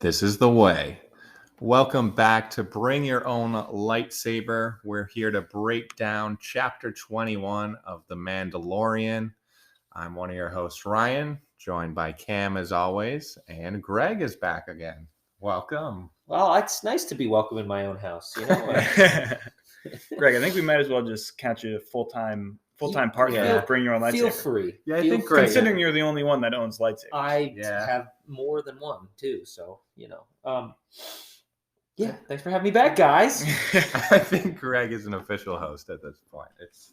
This is the way. Welcome back to Bring Your Own Lightsaber. We're here to break down Chapter 21 of The Mandalorian. I'm one of your hosts, Ryan, joined by Cam as always, and Greg is back again. Welcome. Well, it's nice to be welcome in my own house, you know. Greg, I think we might as well just catch you full-time partner of Bring Your Own Lightsaber. Feel free. Yeah, I think Greg, considering you're the only one that owns lightsabers. I have more than one too, so thanks for having me back, guys. I think Greg is an official host at this point.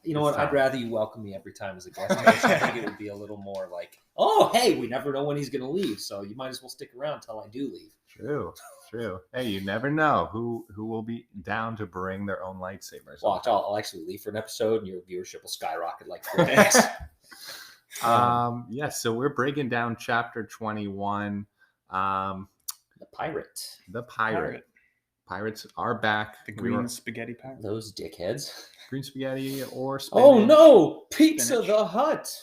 I'd rather you welcome me every time as a guest host. I think it would be a little more like, oh, hey, we never know when he's going to leave, so you might as well stick around till I do leave. True. Hey, you never know who will be down to bring their own lightsabers. Watch, I'll actually leave for an episode, and your viewership will skyrocket like 4x. So we're breaking down Chapter 21. The pirate. Pirates are back. The green spaghetti pirate. Those dickheads. Green spaghetti or spinach. Oh no! Pizza the Hut.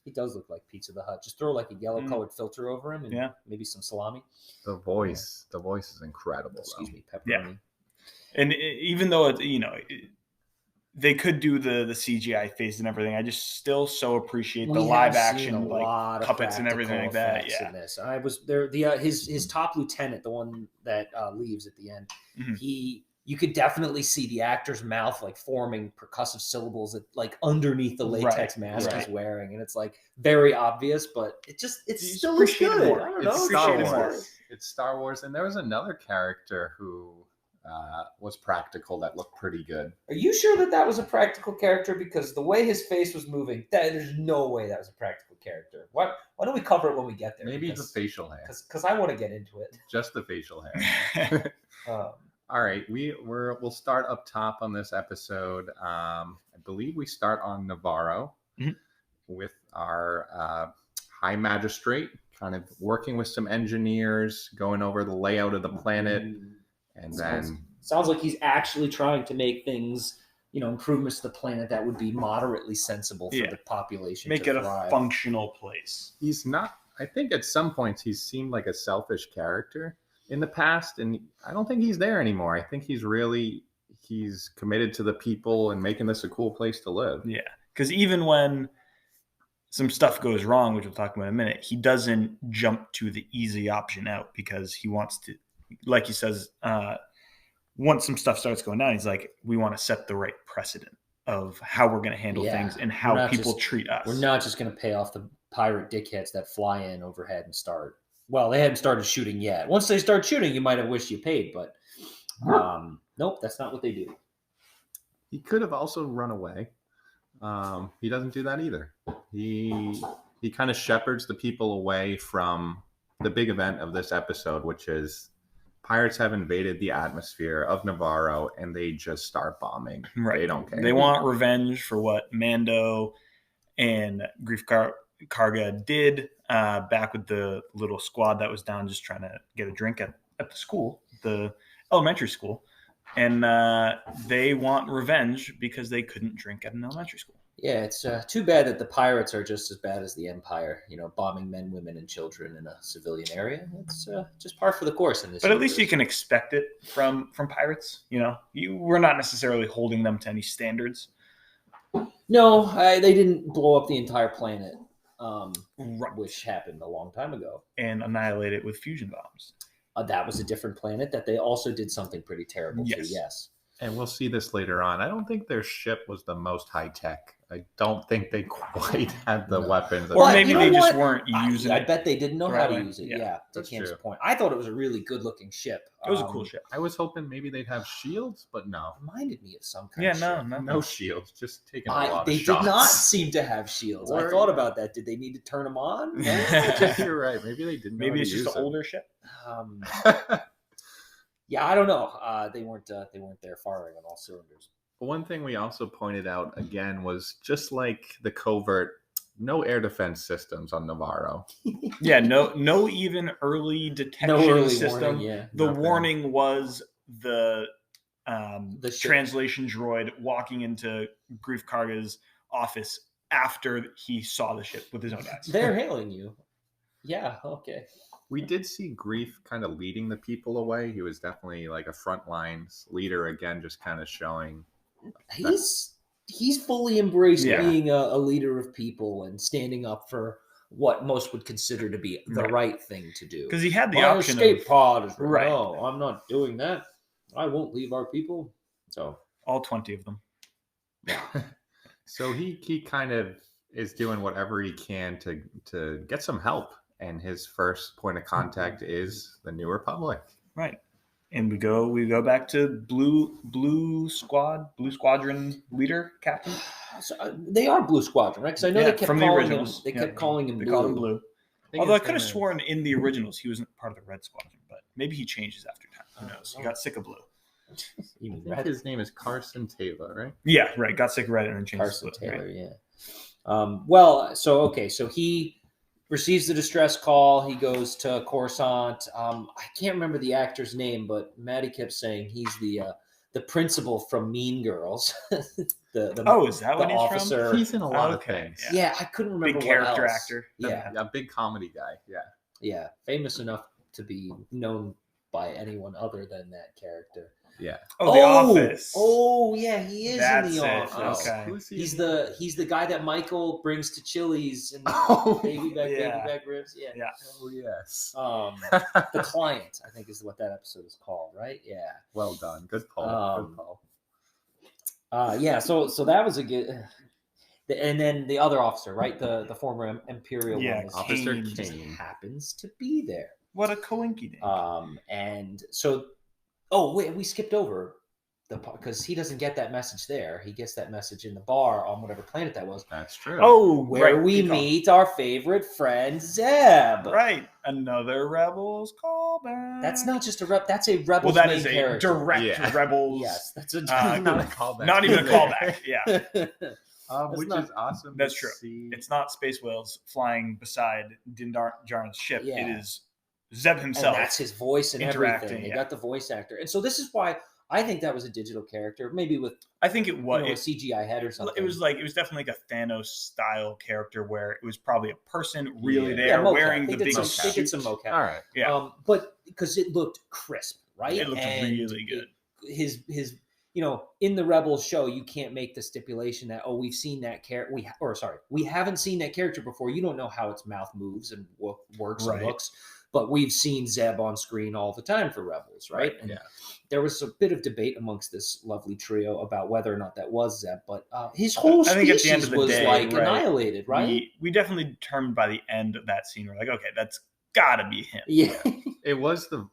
He does look like Pizza the Hut. Just throw like a yellow-colored filter over him, and maybe some salami. The voice is incredible. Excuse me, pepperoni. Yeah. And even though they could do the CGI face and everything, I just still so appreciate the live action like puppets and everything like that. Yeah, in this. I was there. His top lieutenant, the one that leaves at the end, you could definitely see the actor's mouth like forming percussive syllables like underneath the latex mask he's wearing, and it's like very obvious, but it still looks good. More. I don't know. It's Star Wars. It's Star Wars, and there was another character who was practical that looked pretty good. Are you sure that was a practical character? Because the way his face was moving, there's no way that was a practical character. Why don't we cover it when we get there? Maybe the facial hair. Because I want to get into it. Just the facial hair. All right, we'll start up top on this episode. I believe we start on Navarro with our High Magistrate, kind of working with some engineers, going over the layout of the planet, and sounds like he's actually trying to make things, improvements to the planet that would be moderately sensible for the population. Make it a functional place. He's not. I think at some points he's seemed like a selfish character in the past, and I don't think he's there anymore. I think he's committed to the people and making this a cool place to live. Yeah, because even when some stuff goes wrong, which we'll talk about in a minute, he doesn't jump to the easy option out because he wants to, like he says, once some stuff starts going down, he's like, we want to set the right precedent of how we're going to handle things and how people treat us. We're not just going to pay off the pirate dickheads that fly in overhead and start. Well, they hadn't started shooting yet. Once they start shooting, you might have wished you paid, but nope, that's not what they do. He could have also run away. He doesn't do that either. He kind of shepherds the people away from the big event of this episode, which is pirates have invaded the atmosphere of Navarro, and they just start bombing. Right. They don't care. They want revenge for what Mando and Grief Karga did back with the little squad that was down just trying to get a drink at the school, the elementary school. And they want revenge because they couldn't drink at an elementary school. Yeah, it's too bad that the pirates are just as bad as the Empire, bombing men, women, and children in a civilian area. It's just par for the course in this. But at least you can expect it from pirates. We're not necessarily holding them to any standards. No, they didn't blow up the entire planet, which happened a long time ago. And annihilate it with fusion bombs. That was a different planet that they also did something pretty terrible to, yes. And we'll see this later on. I don't think their ship was the most high-tech. I don't think they quite had the weapons. Or maybe they just weren't using it. I bet they didn't know how to use it. Yeah, to Cam's point. I thought it was a really good-looking ship. It was a cool ship. I was hoping maybe they'd have shields, but no. Reminded me of some kind of ship. No shields. Just taking a lot of shots. They did not seem to have shields. I thought about that. Did they need to turn them on? You're right. Maybe they didn't know Maybe it's just an older ship. Yeah, I don't know. They weren't there firing on all cylinders. One thing we also pointed out again was just like the covert, no air defense systems on Navarro. Yeah, no even early detection system. Warning, the warning was the translation droid walking into Grief Karga's office after he saw the ship with his own eyes. They're hailing you. Yeah. Okay. We did see Grief kind of leading the people away. He was definitely like a frontline leader again, just kind of showing. He's fully embraced Yeah. being a leader of people and standing up for what most would consider to be the right thing to do. Because he had the My option escape pod is Right. No, I'm not doing that. I won't leave our people. So all 20 of them. So he kind of is doing whatever he can to get some help, and his first point of contact is the New Republic. Right. And we go back to Blue Squadron leader, captain. So, they are Blue Squadron, right? Because I know they kept from the calling originals. him. They kept calling him They Blue. called him Blue. Although I could have sworn in the originals he wasn't part of the Red Squadron, but maybe he changes after time. Who knows? He got sick of Blue. I think his name is Carson Taylor, right? Yeah, right. Got sick of Red and then changed Carson to Blue. Taylor, Right. yeah. Well, so he receives the distress call. He goes to Coruscant. I can't remember the actor's name, but Maddie kept saying he's the principal from Mean Girls. Is that what he's officer. from? He's in a lot of things. Yeah, I couldn't remember. Big character what else. actor. Yeah, a big comedy guy. yeah, famous enough to be known by anyone other than that character. Yeah. Oh, The Office. Oh, yeah, he is That's in The it. Office. Okay. Who's he? He's the guy that Michael brings to Chili's and baby back ribs. Yeah. Yeah. Oh yes. The Client, I think, is what that episode is called, right? Yeah. Well done. Good call. Good call. Yeah. So that was a good. And then the other officer, right? The former Imperial one, Officer Kane, just Kane happens to be there. What a coinky dink. And so. Oh, wait, we skipped over because he doesn't get that message there. He gets that message in the bar on whatever planet that was. That's true. Oh, where we meet our favorite friend Zeb. Right, another Rebels callback. That's not just a rep. That's a Rebels. Well, that is a character. direct Rebels. Yes, that's a not a callback. Not even a callback. Yeah, which is awesome. That's true. It's not Space Whales flying beside Din Djarin's ship. Yeah. It is Zeb himself. And that's his voice and everything. They got the voice actor. And so this is why I think that was a digital character, maybe with I think it was a CGI head or something. It was definitely like a Thanos style character where it was probably a person really there wearing the big suit. They did some mocap. All right. Yeah. But because it looked crisp, right? It looked really good. His in the Rebels show, you can't make the stipulation that we've seen that character. We haven't seen that character before. You don't know how its mouth moves and works and looks. But we've seen Zeb on screen all the time for Rebels, right? And there was a bit of debate amongst this lovely trio about whether or not that was Zeb. But his whole species was annihilated, right? We definitely determined by the end of that scene, we're like, okay, that's got to be him. Yeah. It was I'm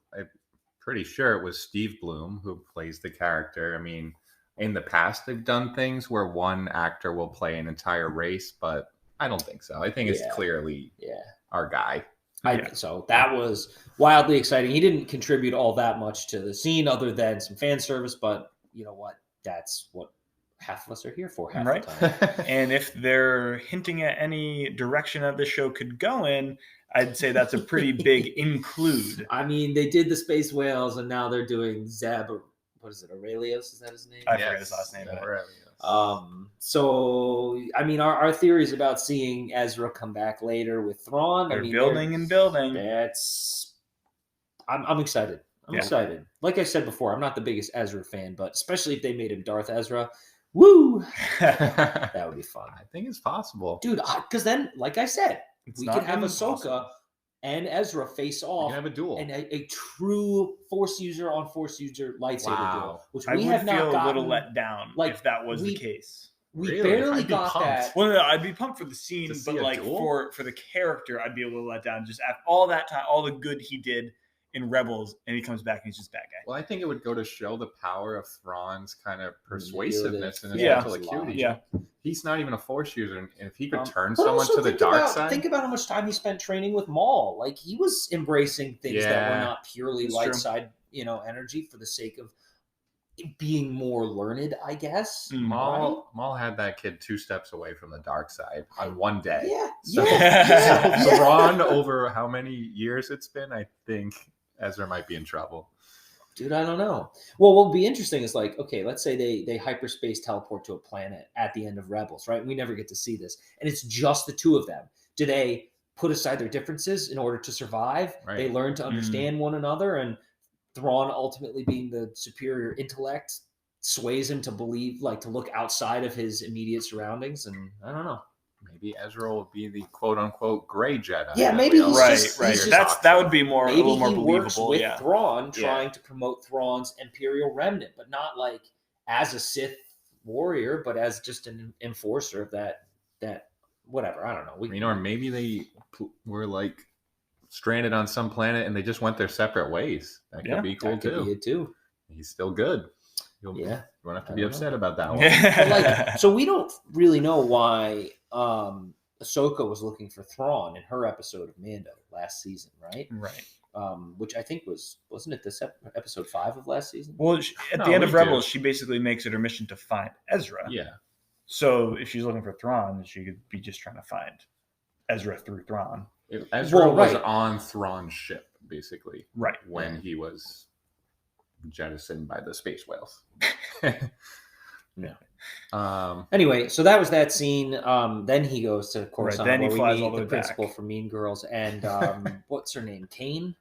pretty sure it was Steve Bloom who plays the character. I mean, in the past, they've done things where one actor will play an entire race, but I don't think so. I think it's clearly our guy. So that was wildly exciting. He didn't contribute all that much to the scene other than some fan service, but you know what? That's what half of us are here for half the time. And if they're hinting at any direction that the show could go in, I'd say that's a pretty big include. I mean, they did the Space Whales, and now they're doing Zeb. What is it? Aurelius? Is that his name? I forget his last name. Aurelius. So, I mean, our theories about seeing Ezra come back later with Thrawn. They're building. I'm excited. I'm excited. Like I said before, I'm not the biggest Ezra fan, but especially if they made him Darth Ezra, woo! That would be fun. I think it's possible. Dude, because then, like I said, we could have Ahsoka and Ezra face off. You can have a duel. And a true Force user on Force user lightsaber duel. Which we have not feel a little let down if that was the case. We barely got that. Well, no, I'd be pumped for the scene, but like for the character, I'd be a little let down. Just after all that time, all the good he did in Rebels, and he comes back and he's just bad guy. Well, I think it would go to show the power of Thrawn's kind of persuasiveness and his mental acuity. Yeah. He's not even a Force user, and if he could turn someone to the dark side. Think about how much time he spent training with Maul. Like, he was embracing things that were not purely light side, energy for the sake of being more learned, I guess. Maul had that kid 2 steps away from the dark side on one day. So Thrawn, over how many years it's been, I think Ezra might be in trouble. Dude, I don't know. Well, what would be interesting is like, okay, let's say they hyperspace teleport to a planet at the end of Rebels, right? We never get to see this. And it's just the two of them. Do they put aside their differences in order to survive. Right. They learn to understand one another, and Thrawn ultimately being the superior intellect sways him to believe, like, to look outside of his immediate surroundings. And I don't know. Maybe Ezra will be the quote unquote gray Jedi. Yeah, maybe he's right. That would be more a little more maybe he works believable. with Thrawn, trying to promote Thrawn's Imperial remnant, but not like as a Sith warrior, but as just an enforcer of that whatever. I don't know. Or maybe they were like stranded on some planet and they just went their separate ways. That could be cool Could be it too. He's still good. You won't have to be upset about that one. But so we don't really know why Ahsoka was looking for Thrawn in her episode of Mando last season, right? Right. Which I think wasn't it this episode 5 of last season? Well, at the end of Rebels, she basically makes it her mission to find Ezra. Yeah. So if she's looking for Thrawn, she could be just trying to find Ezra through Thrawn. Ezra was on Thrawn's ship, basically. Right. When he was jettisoned by the space whales. Anyway, so that was that scene. Then he goes to Coruscant, then he where we flies meet the principal from Mean Girls, and what's her name? Kane.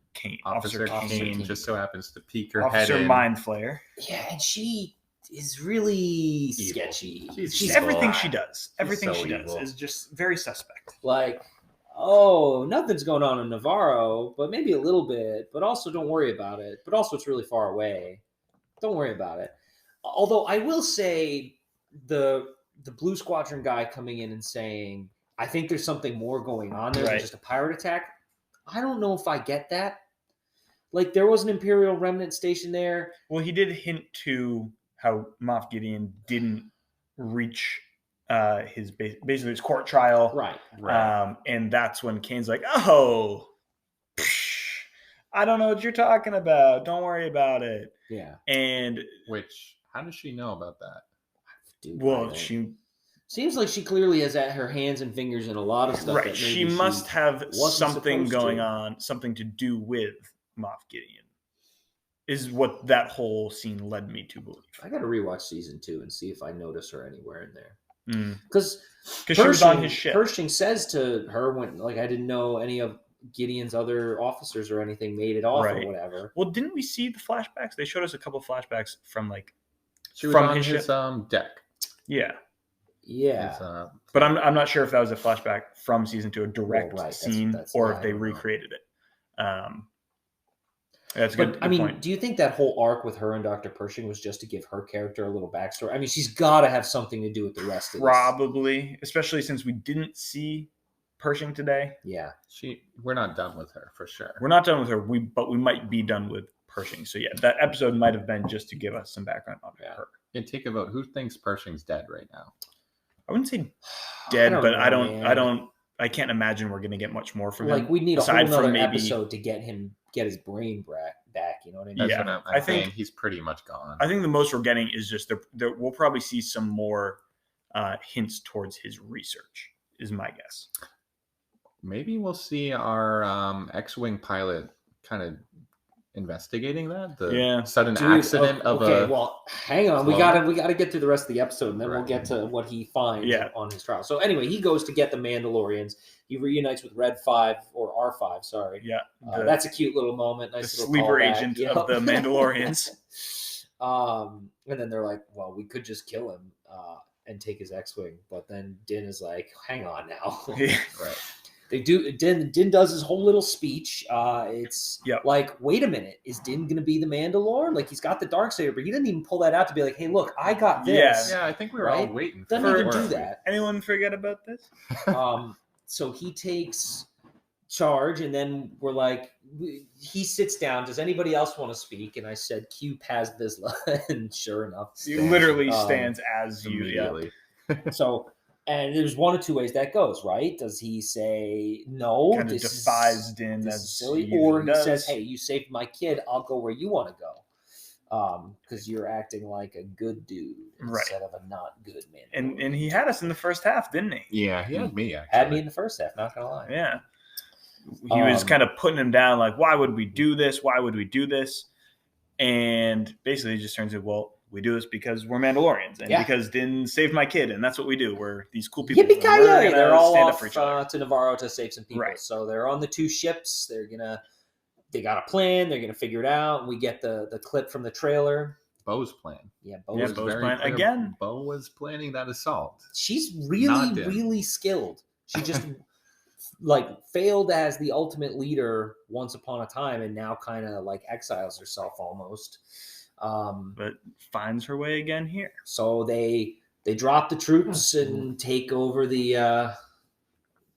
Officer Kane just so happens to peek her head Officer in. Mind Flayer. Yeah, and she is really sketchy. She's everything she does. Everything she does is just very suspect. Like, oh, nothing's going on in Navarro, but maybe a little bit. But also, don't worry about it. But also, it's really far away. Don't worry about it. Although I will say, the Blue Squadron guy coming in and saying, I think there's something more going on there than just a pirate attack. I don't know if I get that. Like, there was an Imperial remnant station there. Well, he did hint to how Moff Gideon didn't reach his basically his court trial. Right. And that's when Kane's like, oh, I don't know what you're talking about. Don't worry about it. Yeah. And how does she know about that? Dude, she seems like she clearly has at her hands and fingers in a lot of stuff. Right. She must have something going on, something to do with Moff Gideon. Is what that whole scene led me to believe. I got to rewatch season 2 and see if I notice her anywhere in there. Because she was on his ship. Pershing says to her when, like, I didn't know any of Gideon's other officers or anything made it off or whatever. Well, didn't we see the flashbacks? They showed us a couple flashbacks from she was on his deck. Yeah. Yeah. But I'm not sure if that was a flashback from season 2, a direct scene, or if they recreated it. That's good. But I mean, do you think that whole arc with her and Dr. Pershing was just to give her character a little backstory? I mean, she's got to have something to do with the rest of this. Probably, especially since we didn't see Pershing today. Yeah. We're not done with her for sure. We're not done with her. But we might be done with Pershing. So yeah, that episode might have been just to give us some background on her. And take a vote. Who thinks Pershing's dead right now? I wouldn't say dead, but I can't imagine we're going to get much more from him. Like, we need a whole other episode to get his brain back. You know what I mean? That's what I think he's pretty much gone. I think the most we're getting is just we'll probably see some more hints towards his research, is my guess. Maybe we'll see our X-Wing pilot kind of investigating that sudden accident of well, hang on, we gotta get through the rest of the episode, and then we'll get to what he finds on his trial. So anyway, he goes to get the Mandalorians. He reunites with Red 5 or R5. Sorry, that's a cute little moment. Nice the little sleeper agent of the Mandalorians. And then they're like, well, we could just kill him and take his X-Wing, but then Din is like, hang on now. Right. They do. Din does his whole little speech. It's like, wait a minute, is Din going to be the Mandalore? Like, he's got the Darksaber, but he didn't even pull that out to be like, hey, look, I got this. Yeah, I think we were all waiting. Doesn't even do that. Anyone forget about this? So he takes charge, and then we're like, he sits down. Does anybody else want to speak? And I said, cue Paz Vizsla, and sure enough, he literally stands as you. Immediately. So. And there's one of two ways that goes, right? Does he say no? Kind of defies Din as silly, or he says, "Hey, you saved my kid. I'll go where you want to go, because you're acting like a good dude instead of a not good man." And he had us in the first half, didn't he? Yeah, he had me. Actually. Had me in the first half. Not gonna lie. Yeah, he was kind of putting him down, like, "Why would we do this? Why would we do this?" And basically, he just turns it, well, we do this because we're Mandalorians and because Din saved my kid, and that's what we do. We're these cool people. Yippee-ki-yay! They're all off to Navarro to save some people. Right. So they're on the 2 ships. They got a plan. They're gonna figure it out. We get the clip from the trailer. Bo's plan. Yeah, Bo's plan again. Bo was planning that assault. She's really skilled. She just failed as the ultimate leader once upon a time, and now kind of exiles herself almost. But finds her way again here. So they drop the troops and take over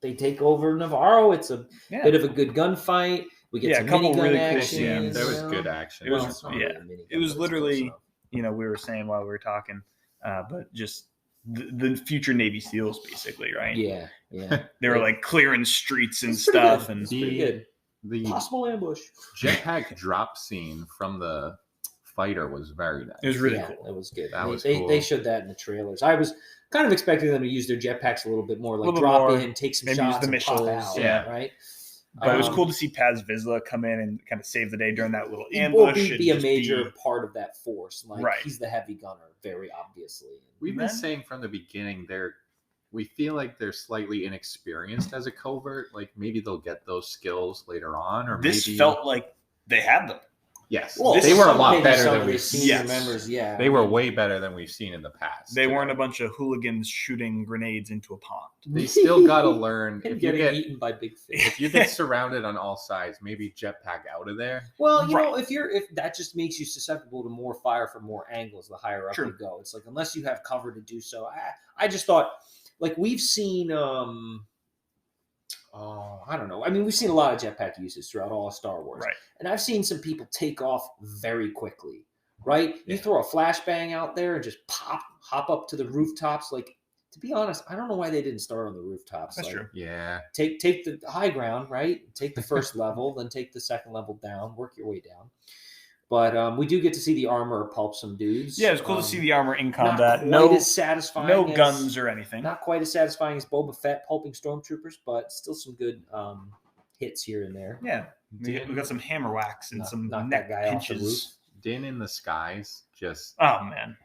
Navarro. It's a bit of a good gunfight. We get some minigun action. Yeah, there was good action. It was literally, we were saying while we were talking, but just the future Navy SEALs, basically, right? Yeah. They were clearing streets and stuff, and pretty good. The possible ambush jetpack drop scene from the fighter was very nice. It was really cool. It was good. Cool. They showed that in the trailers. I was kind of expecting them to use their jetpacks a little bit more, drop in, take some shots, and pop out. Yeah, right. But it was cool to see Paz Vizsla come in and kind of save the day during that little ambush. He will be a major part of that force. He's the heavy gunner, very obviously. We've been saying from the beginning, we feel like they're slightly inexperienced as a covert. Maybe they'll get those skills later on, or this felt like they had them. Yes, they were a lot better than we've seen. Members, they were way better than we've seen in the past. They weren't a bunch of hooligans shooting grenades into a pond. They still got to learn. If you get eaten by big fish, if you get surrounded on all sides, maybe jetpack out of there. Well, you know, if that just makes you susceptible to more fire from more angles, the higher up you go. It's unless you have cover to do so. I just thought, we've seen. I don't know. I mean, we've seen a lot of jetpack uses throughout all of Star Wars. Right. And I've seen some people take off very quickly, right? You throw a flashbang out there and just hop up to the rooftops. To be honest, I don't know why they didn't start on the rooftops. That's true. Yeah. Take the high ground, right? Take the first level, then take the second level down, work your way down. But we do get to see the armor pulp some dudes. Yeah, it's cool to see the armor in combat. Not quite as satisfying. No guns or anything. Not quite as satisfying as Boba Fett pulping stormtroopers, but still some good hits here and there. Yeah, we got some hammer whacks and some knock neck that guy pinches. off the roof. Din in the skies, just man.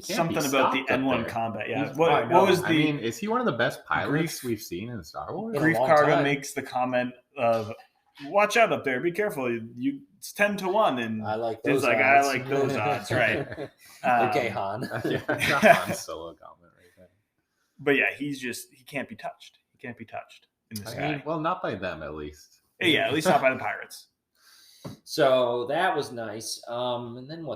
Something about the N1 combat. Yeah. What was the? I mean, is he one of the best pilots we've seen in Star Wars? Grief Karga makes the comment of, "Watch out up there! Be careful! It's 10-1." And I like those. I like those odds, right? Okay, Han. Han Solo comment right there. But yeah, he can't be touched. He can't be touched in the sky. Well, not by them, at least. Yeah, at least not by the pirates. So that was nice. And then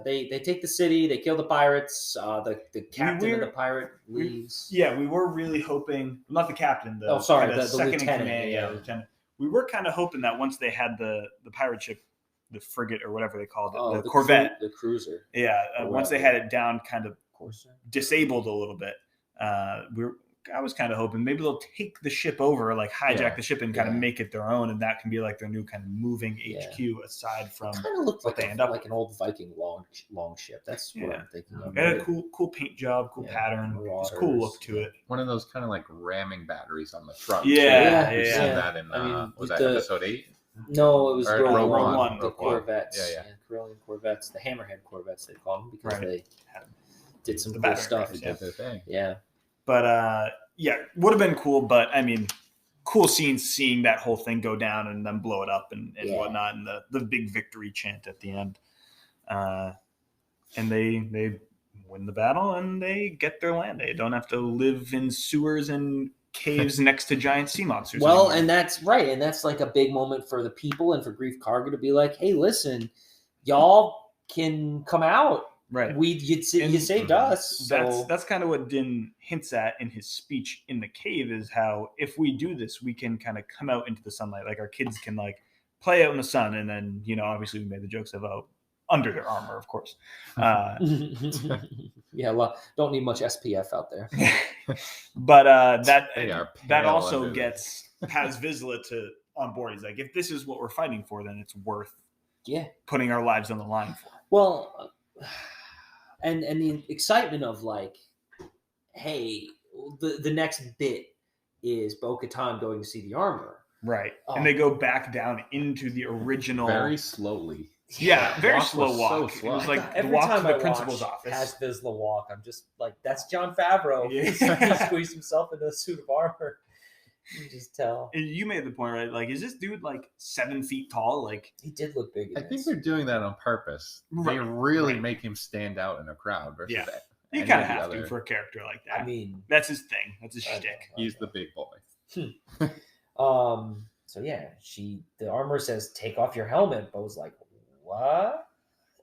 they take the city, they kill the pirates. The captain of the pirate leaves. We were really hoping, not the captain. The second in command. Yeah, lieutenant. We were kind of hoping that once they had the pirate ship, the frigate or whatever they called it, the Corvette, the cruiser. Yeah, once they had it down, kind of disabled a little bit. I was kind of hoping maybe they'll take the ship over, hijack the ship and kind of make it their own, and that can be their new kind of moving HQ aside from kind of looked what they end up like an old Viking long ship. That's what I'm thinking of. It had a cool paint job, cool pattern, just cool look to it. One of those kind of ramming batteries on the front. Yeah. We've seen that in was that episode 8? No, it was Rogue One. The Corvettes. Corellian Corvettes, the Hammerhead Corvettes they call them because they did some cool stuff. Yeah. But would have been cool. But I mean, cool seeing that whole thing go down and then blow it up and whatnot, and the big victory chant at the end. And they win the battle and they get their land. They don't have to live in sewers and caves next to giant sea monsters. Well, anymore. And that's right, and that's a big moment for the people and for Grief Karga to be like, "Hey, listen, y'all can come out." Right. You saved us. So. That's kind of what Din hints at in his speech in the cave, is how if we do this, we can kind of come out into the sunlight. Our kids can play out in the sun, and then obviously we made the jokes of under their armor, of course. Well, don't need much SPF out there. But that also gets Paz Vizsla on board. He's like, if this is what we're fighting for, then it's worth putting our lives on the line for. Well. And the excitement of hey, the next bit is Bo-Katan going to see the armor. Right. And they go back down into the original. Very slowly. Yeah, very Walk slow was walk. so It slow. was like the Every walk to time the I principal's watch office. Paz Vizsla walk, I'm just like, that's Jon Favreau. Yeah. He squeezed himself into a suit of armor. You can just tell. And you made the point, right? Like, is this dude like 7 feet tall? Like, He did look big. I think they're doing that on purpose. They really make him stand out in a crowd versus that. You kind of have to for a character like that. I mean, that's his thing. That's his shtick. He's the big boy. So yeah, the armor says, "Take off your helmet." But was like, "What?"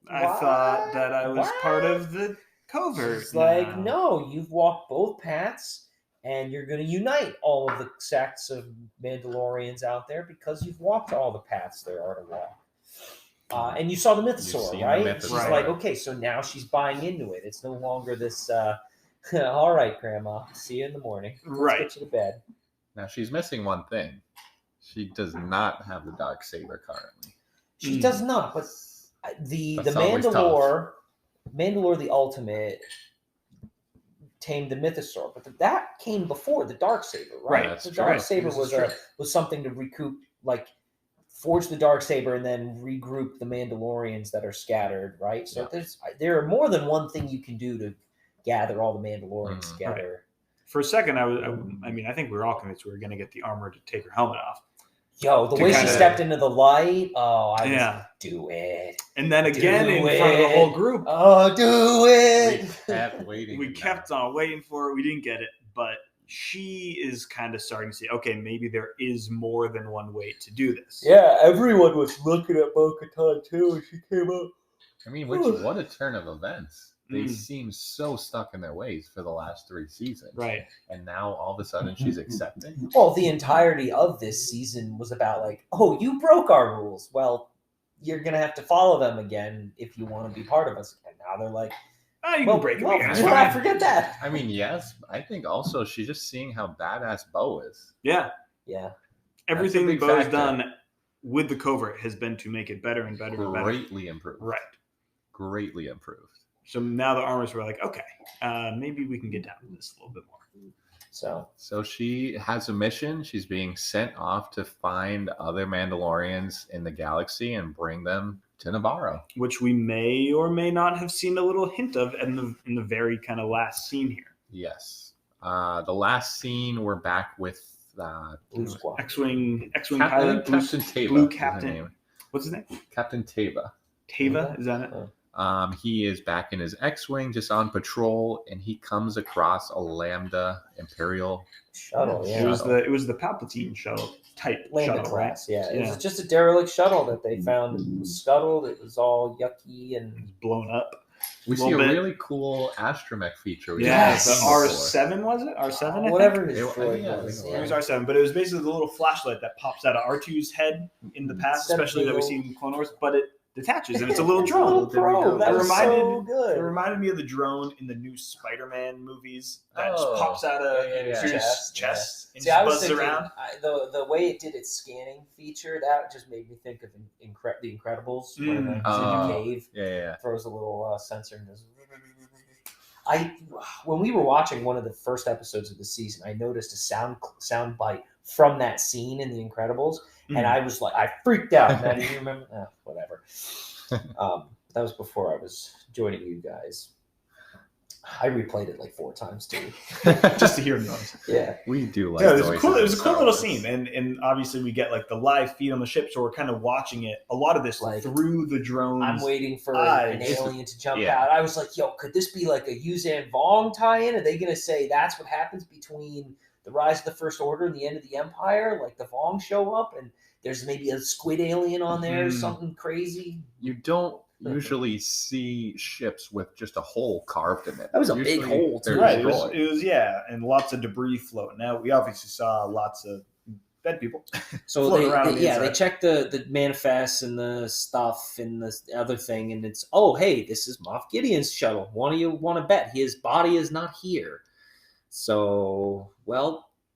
I thought that I was part of the covert. She's like, "No, you've walked both paths, and you're going to unite all of the sects of Mandalorians out there because you've walked all the paths there are to walk." And you saw the mythosaur, right? She's like, okay, so now she's buying into it. It's no longer this, all right, Grandma, see you in the morning. Let's get you to bed. Now, she's missing one thing. She does not have the Darksaber currently. She does not, but the Mandalore the Ultimate tamed the mythosaur, but that came before the Darksaber, right? The Darksaber was something to recoup, like, forge the Darksaber and then regroup the Mandalorians that are scattered, right? So there are more than one thing you can do to gather all the Mandalorians together. Right. For a second, I think we were all convinced we were going to get the armor to take her helmet off. Yo, the way she stepped into the light, do it. And then again in front of the whole group. Oh, do it. We kept on waiting for it. We didn't get it, but she is kind of starting to see, okay, maybe there is more than one way to do this. Yeah, everyone was looking at Bo-Katan too when she came up. I mean, what a turn of events. They seem so stuck in their ways for the last 3 seasons. Right. And now all of a sudden she's accepting. Well, the entirety of this season was about like, oh, you broke our rules. Well, you're going to have to follow them again if you want to be part of us. And now they're like, you can break it. I forget that. I mean, yes. I think also she's just seeing how badass Bo is. Yeah. Yeah. Everything Bo's done with the covert has been to make it better and better and better. Greatly improved. Right. Greatly improved. So now the armors were like, okay, maybe we can get down to this a little bit more. So she has a mission. She's being sent off to find other Mandalorians in the galaxy and bring them to Navarro, which we may or may not have seen a little hint of in the very kind of last scene here. Yes, the last scene we're back with X-wing pilot, Captain Tava. Blue Captain. What's his name? Captain Tava. Tava, is that it? He is back in his X-wing, just on patrol, and he comes across a Lambda Imperial shuttle. Yeah, it was the Palpatine shuttle type Lambda shuttle, class. Right? Yeah, it was just a derelict shuttle that they found. It was scuttled. It was all yucky and blown up. We see a really cool astromech feature. The R7 was it? R7, whatever his droid was. It was R7, but it was basically the little flashlight that pops out of R2's head in the past, especially that we see in Clone Wars. But it detaches and it's a little drone. It reminded me of the drone in the new Spider-Man movies that just pops out of his chest and just buzzes around. The way it did its scanning feature, that just made me think of The Incredibles when it's in the cave. Throws a little sensor and goes. When we were watching one of the first episodes of the season, I noticed a sound bite from that scene in The Incredibles. And I was like, I freaked out. Now, do you remember? Whatever. That was before I was joining you guys. I replayed it like 4 times too, just to hear noise. Yeah, we do like. Yeah, it was a cool little scene, and obviously we get like the live feed on the ship, so we're kind of watching it. A lot of this through the drone. I'm waiting for an alien to jump out. I was like, yo, could this be like a Yuzhan Vong tie-in? Are they gonna say that's what happens between the rise of the First Order and the end of the Empire? Like the Vong show up and there's maybe a squid alien on there, something crazy. You don't usually see ships with just a hole carved in it. That was a big hole, too. Right, it was, and lots of debris floating out. We obviously saw lots of dead people. So they checked the manifests and the stuff and the other thing, and it's, hey, this is Moff Gideon's shuttle. One of you want to bet his body is not here. So,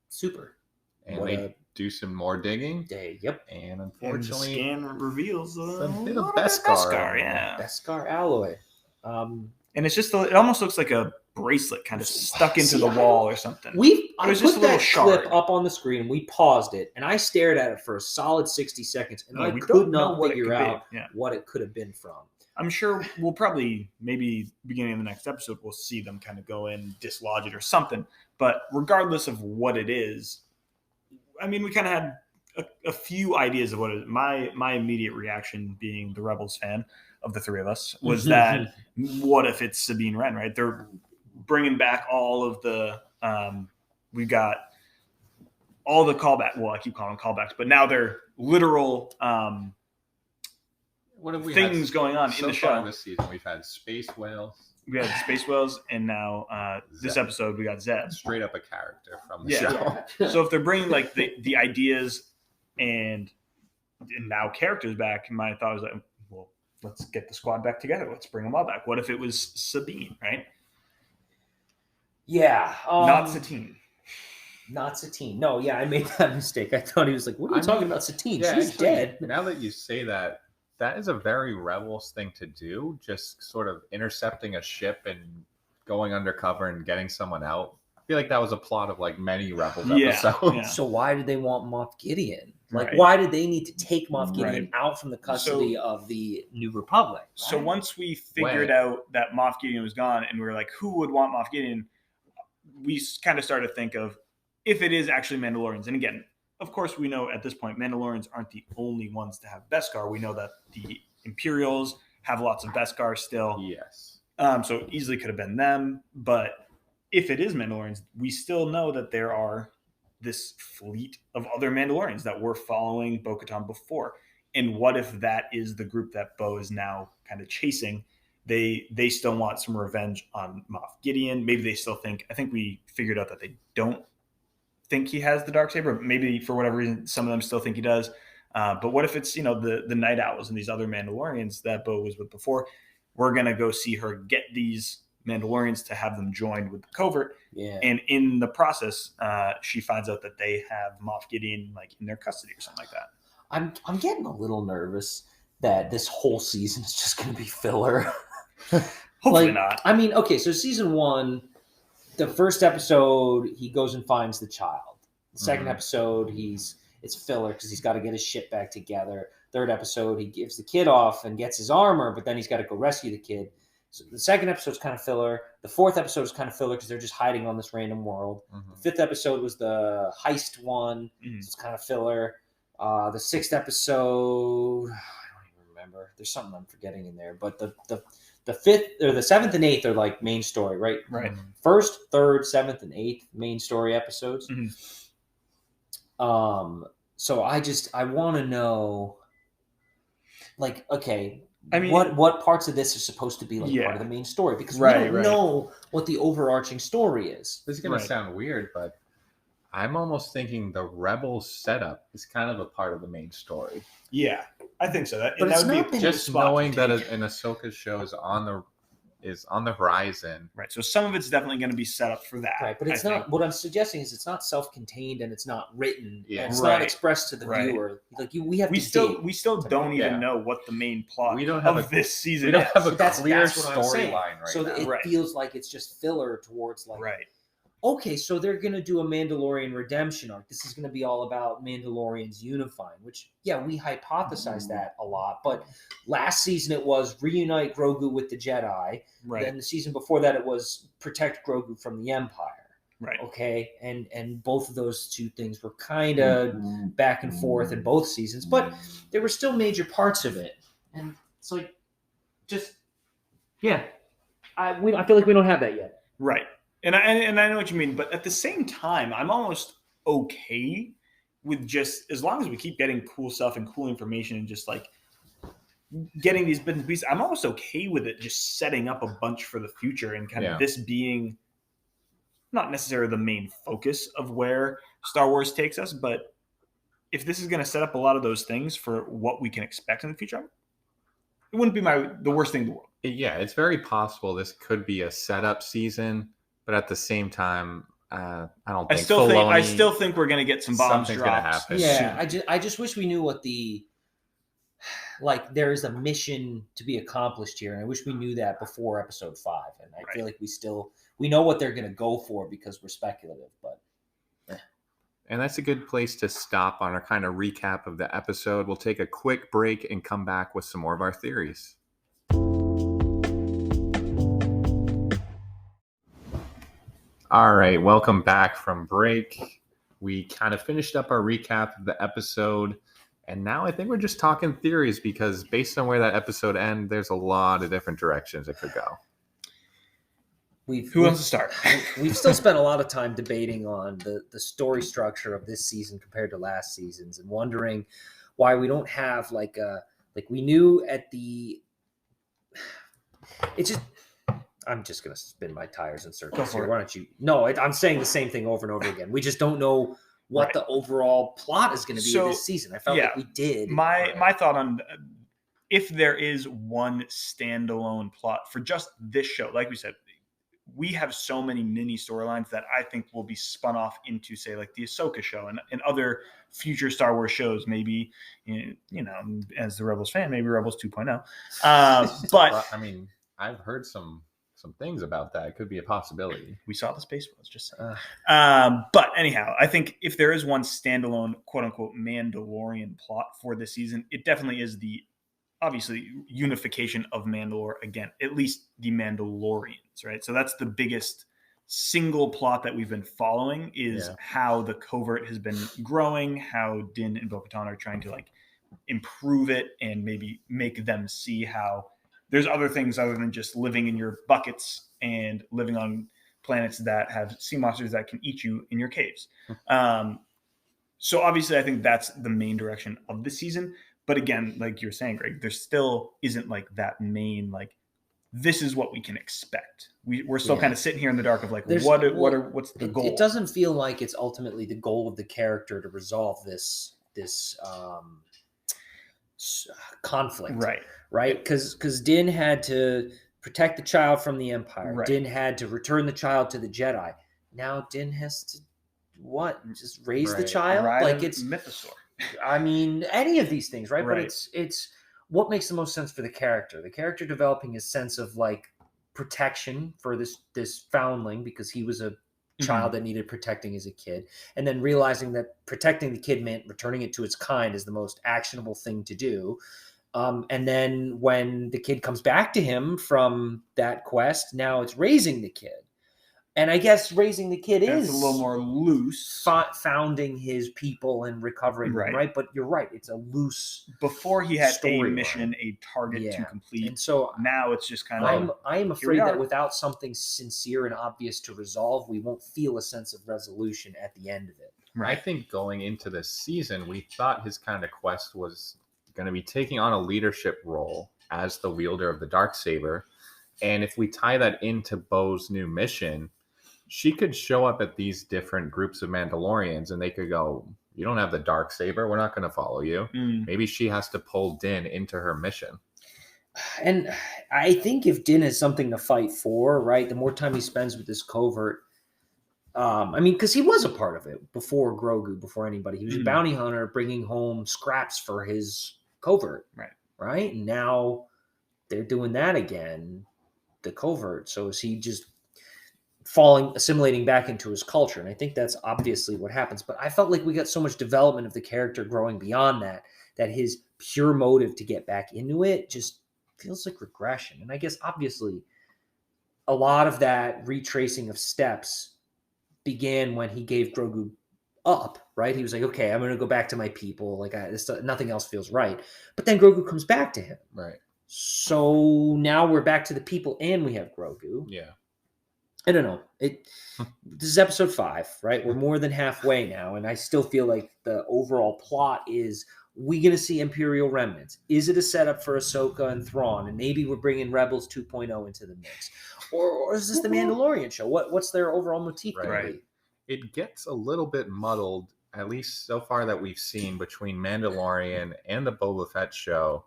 super. And they do some more digging. Yep. And unfortunately, and the scan reveals a bit of Beskar. Yeah. Beskar alloy. And it's just, it almost looks like a bracelet kind of stuck into the wall or something. I put that clip up on the screen. We paused it, and I stared at it for a solid 60 seconds, and I could not figure out what it could have been from. I'm sure we'll probably, maybe beginning of the next episode, we'll see them kind of go in, dislodge it or something. But regardless of what it is, I mean, we kind of had a few ideas of what it is. My immediate reaction, being the Rebels fan of the three of us, was that what if it's Sabine Wren, right? They're bringing back all of the we've got all the callback. Well, I keep calling them callbacks, but now they're literal what have we things going on in the show. This season, we've had space whales. We had space whales, and now this episode we got Zeb. Straight up a character from the show. Yeah. So if they're bringing like the ideas and now characters back, my thought was like, well, let's get the squad back together. Let's bring them all back. What if it was Sabine, right? Yeah. Not Satine. Not Satine. No, yeah, I made that mistake. I thought he was like, what are you talking about, Satine? Yeah, she's dead. Now that you say that, that is a very Rebels thing to do, just sort of intercepting a ship and going undercover and getting someone out. I feel like that was a plot of like many Rebels episodes. Yeah. So why did they want Moff Gideon? Like, why did they need to take Moff Gideon out from the custody of the New Republic? Right? So once we figured out that Moff Gideon was gone and we were like, who would want Moff Gideon? We kind of started to think of if it is actually Mandalorians. And again, of course, we know at this point, Mandalorians aren't the only ones to have Beskar. We know that the Imperials have lots of Beskar still. Yes. So easily could have been them. But if it is Mandalorians, we still know that there are this fleet of other Mandalorians that were following Bo-Katan before. And what if that is the group that Bo is now kind of chasing? They still want some revenge on Moff Gideon. Maybe they still think, I think we figured out that they don't think he has the Darksaber. Maybe for whatever reason, some of them still think he does. But what if it's, the Night Owls and these other Mandalorians that Bo was with before? We're going to go see her get these Mandalorians to have them joined with the covert. Yeah. And in the process, she finds out that they have Moff Gideon like in their custody or something like that. I'm getting a little nervous that this whole season is just going to be filler. Hopefully not. I mean, okay, so season 1, the first episode, he goes and finds the child. The second episode, it's filler because he's got to get his shit back together. Third episode, he gives the kid off and gets his armor, but then he's got to go rescue the kid. So the second episode is kind of filler. The fourth episode is kind of filler because they're just hiding on this random world. The fifth episode was the heist one. So it's kind of filler. The sixth episode, I don't even remember. There's something I'm forgetting in there. But the fifth or the seventh and eighth are like main story, right? Right. First, third, seventh, and eighth main story episodes. So I want to know, like, okay, I mean, what parts of this are supposed to be like part of the main story? Because we don't know what the overarching story is. This is going to sound weird, but I'm almost thinking the Rebels setup is kind of a part of the main story. Yeah, I think so. That would be just knowing that an Ahsoka's show is on the horizon. Right. So some of it's definitely going to be set up for that. Right, but it's not. What I'm suggesting is it's not self-contained and it's not written. Yeah. And it's not expressed to the viewer. Like we still don't even know what the main plot of this season is. We don't have a clear storyline right so now. So it feels like it's just filler towards like. Right. Okay, so they're going to do a Mandalorian redemption arc. This is going to be all about Mandalorians unifying, which, we hypothesized that a lot. But last season it was reunite Grogu with the Jedi. Right. Then the season before that it was protect Grogu from the Empire. Right. Okay, and both of those two things were kind of back and forth in both seasons. But there were still major parts of it. And it's like, I feel like we don't have that yet. Right. And I know what you mean, but at the same time, I'm almost okay with just as long as we keep getting cool stuff and cool information and just like getting these bits and pieces. I'm almost okay with it just setting up a bunch for the future and kind of this being not necessarily the main focus of where Star Wars takes us, but if this is going to set up a lot of those things for what we can expect in the future, it wouldn't be the worst thing in the world. Yeah, it's very possible this could be a setup season. But at the same time, I don't think I still think we're going to get some bombs dropped. Yeah, I just wish we knew what there is a mission to be accomplished here, and I wish we knew that before episode 5. And I feel like we we know what they're going to go for because we're speculative, but. And that's a good place to stop on our kind of recap of the episode. We'll take a quick break and come back with some more of our theories. All right, welcome back from break. We kind of finished up our recap of the episode, and now I think we're just talking theories because based on where that episode ends, there's a lot of different directions it could go. Who wants to start? We've still spent a lot of time debating on the story structure of this season compared to last season's and wondering why we don't have like we knew at the it's just I'm just going to spin my tires in circles here. Why don't you? No, I'm saying the same thing over and over again. We just don't know what the overall plot is going to be this season. I felt like we did. My thought on if there is one standalone plot for just this show, like we said, we have so many mini storylines that I think will be spun off into, say, like the Ahsoka show and other future Star Wars shows, maybe, as the Rebels fan, maybe Rebels 2.0. But I mean, I've heard some things about that. It could be a possibility. We saw the Space Wars, just saying. But anyhow, I think if there is one standalone, quote unquote, Mandalorian plot for this season, it definitely is the obviously unification of Mandalore again, at least the Mandalorians, right? So that's the biggest single plot that we've been following is how the covert has been growing, how Din and Bo-Katan are trying to like improve it and maybe make them see how there's other things other than just living in your buckets and living on planets that have sea monsters that can eat you in your caves. So obviously I think that's the main direction of the season. But again, like you're saying, Greg, there still isn't like that main, like, this is what we can expect. We're still kind of sitting here in the dark of like, what's the goal? It doesn't feel like it's ultimately the goal of the character to resolve this conflict. Right. Because Din had to protect the child from the Empire. Right. Din had to return the child to the Jedi. Now Din has to just raise the child? Like it's Mythosaur. I mean, any of these things, right? But it's what makes the most sense for the character. The character developing a sense of like protection for this foundling because he was a child that needed protecting as a kid, and then realizing that protecting the kid meant returning it to its kind is the most actionable thing to do. And then when the kid comes back to him from that quest, now it's raising the kid. And I guess raising the kid is a little more loose. Founding his people and recovering them, right? But you're right. It's a loose before he had a mission, a target to complete. And so now it's just kind of I am afraid that without something sincere and obvious to resolve, we won't feel a sense of resolution at the end of it. Right. I think going into this season, we thought his kind of quest was going to be taking on a leadership role as the wielder of the Darksaber. And if we tie that into Bo's new mission, she could show up at these different groups of Mandalorians and they could go, you don't have the Darksaber, we're not going to follow you. Maybe she has to pull Din into her mission. And I think if Din has something to fight for, right, the more time he spends with this covert, I mean, because he was a part of it before Grogu, before anybody. He was a bounty hunter bringing home scraps for his covert, right? And now they're doing that again, the covert. So is he just assimilating back into his culture? And I think that's obviously what happens. But I felt like we got so much development of the character growing beyond that his pure motive to get back into it just feels like regression. And I guess obviously a lot of that retracing of steps began when he gave Grogu up, right? He was like, okay, I'm going to go back to my people. Like nothing else feels right. But then Grogu comes back to him. Right. So now we're back to the people and we have Grogu. Yeah. I don't know. This is episode 5, right? We're more than halfway now, and I still feel like the overall plot is we going to see Imperial remnants? Is it a setup for Ahsoka and Thrawn, and maybe we're bringing Rebels 2.0 into the mix? Or is this the Mandalorian show? What's their overall motif going to be? It gets a little bit muddled, at least so far that we've seen, between Mandalorian and the Boba Fett show.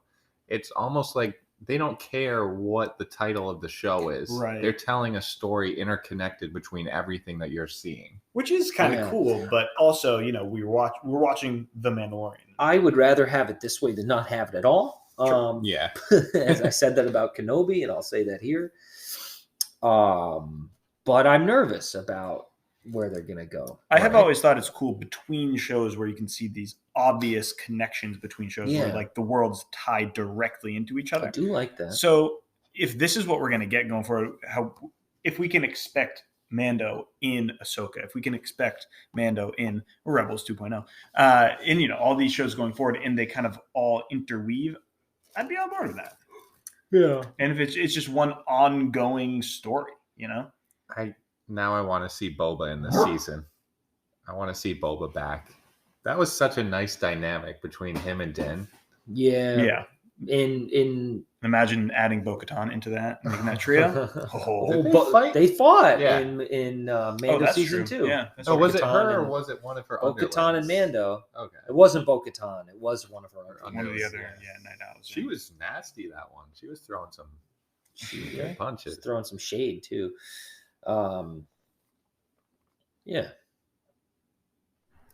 It's almost like they don't care what the title of the show is. Right. They're telling a story interconnected between everything that you're seeing. Which is kind of cool, but also, we're watching The Mandalorian. I would rather have it this way than not have it at all. As I said that about Kenobi, and I'll say that here. but I'm nervous about where they're going to go. I have always thought it's cool between shows where you can see these obvious connections between shows where like the worlds tie directly into each other. I do like that. So if this is what we're going to get going forward, if we can expect Mando in Ahsoka, if we can expect Mando in Rebels 2.0, in all these shows going forward, and they kind of all interweave, I'd be on board with that. Yeah. And if it's just one ongoing story, Now I want to see Boba in this season. I want to see Boba back. That was such a nice dynamic between him and Din. Yeah. Yeah. In Imagine adding Bo-Katan into that, making that trio. They fought in Mando season 2. Yeah. Was it her or was it one of her Bo-Katan and Mando. Okay. It wasn't Bo-Katan. It was one of her one of the other Night Owls. She was nasty, that one. She was throwing some punches. She's throwing some shade too. Yeah.